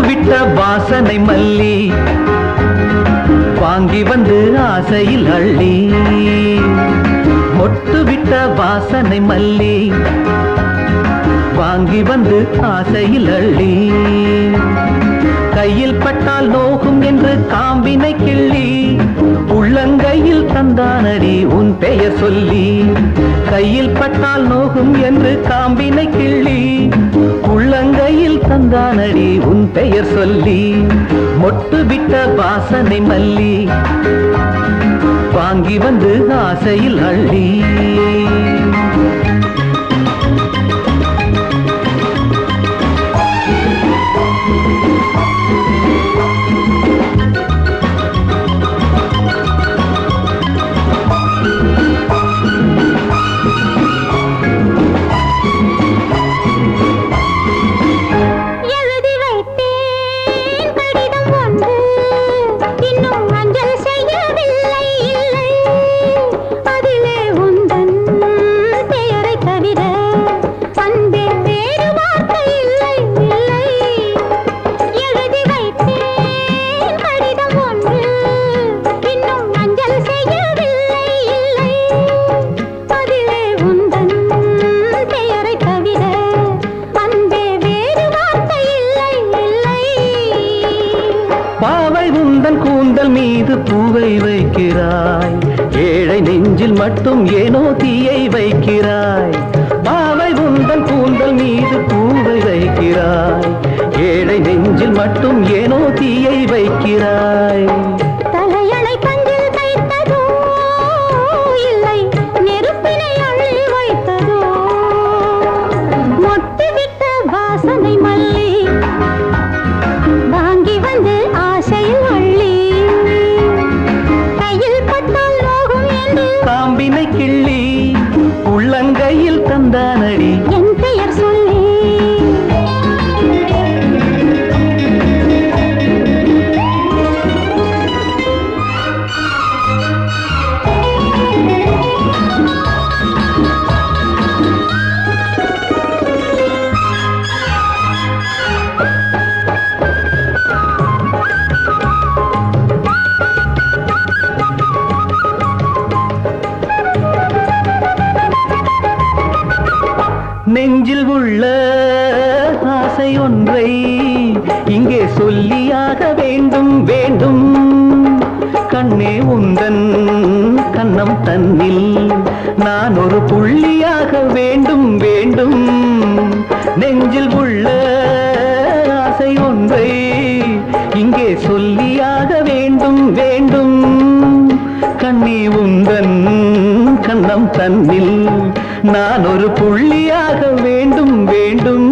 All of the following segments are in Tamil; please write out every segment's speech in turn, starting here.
விட்ட வாசனை மல்லி வாங்கி வந்து ஆசையில் அள்ளி மொட்டு விட்ட வாசனை மல்லி வாங்கி வந்து ஆசையில் அள்ளி கையில் பட்டால் நோகும் என்று காம்பினை கிள்ளி உள்ளங்கையில் தந்தானடி உன் பெயர் சொல்லி கையில் பட்டால் நோகும் என்று காம்பினை கிள்ளி உள்ளங்கையில் தந்தானடி உன் பெயர் சொல்லி மொட்டு விட்ட வாசனை மல்லி வாங்கி வந்து ஆசையில் அள்ளி கூந்தல் மீது பூவை வைக்கிறாய் ஏழை நெஞ்சில் மட்டும் ஏனோ தீயை வைக்கிறாய் பாவை உந்தன் கூந்தல் மீது பூவை வைக்கிறாய் ஏழை நெஞ்சில் மட்டும் ஏனோ தீயை வைக்கிறாய் தலையணை பஞ்சில் தைத்ததோ இல்லை நெருப்பினை அள்ளி வைத்ததோ மொட்டு விட்ட வாசனை மல்லி வாங்கி வந்து ஆசையில் அள்ளி கையில் பட்டால் நோகும் என்று காம்பினை கிள்ளி உள்ளங்கையில் தந்தானடி என் பெயர் சொல்லி நெஞ்சில் உள்ள ஆசை ஒன்றை இங்கே சொல்லியாக வேண்டும் வேண்டும் கண்ணே உந்தன் கண்ணம் தன்னில் நான் ஒரு புள்ளியாக வேண்டும் வேண்டும் நெஞ்சில் உள்ள ஆசை ஒன்றை இங்கே சொல்லியாக வேண்டும் வேண்டும் கண்ணே உந்தன் கண்ணம் தன்னில் நான் ஒரு புள்ளியாக வேண்டும் வேண்டும்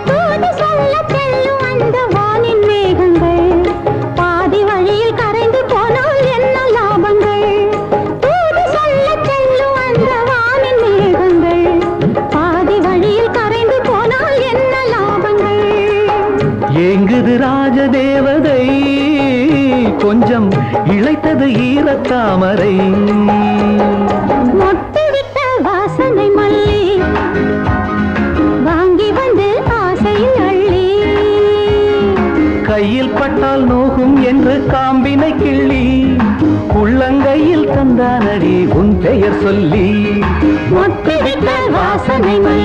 தூது சொல்ல செல்லும் அந்த வானின் மேகங்கள் பாதி வழியில் கரைந்து போனால் என்ன லாபங்கள் தூது சொல்ல செல்லும் அந்த வானின் மேகங்கள் பாதி வழியில் கரைந்து போனால் என்ன லாபங்கள் ஏங்குது ராஜதேவதை கொஞ்சம் இழைத்தது ஈரத்தாமரை மொட்டு விட்ட வாசனை மல்லி வாங்கி வந்து ஆசையில் அள்ளி கையில் பட்டால் நோகும் என்று காம்பினை கிள்ளி உள்ளங்கையில் தந்தானடி உன் பெயர் சொல்லி மொட்டு விட்ட வாசனை மல்லி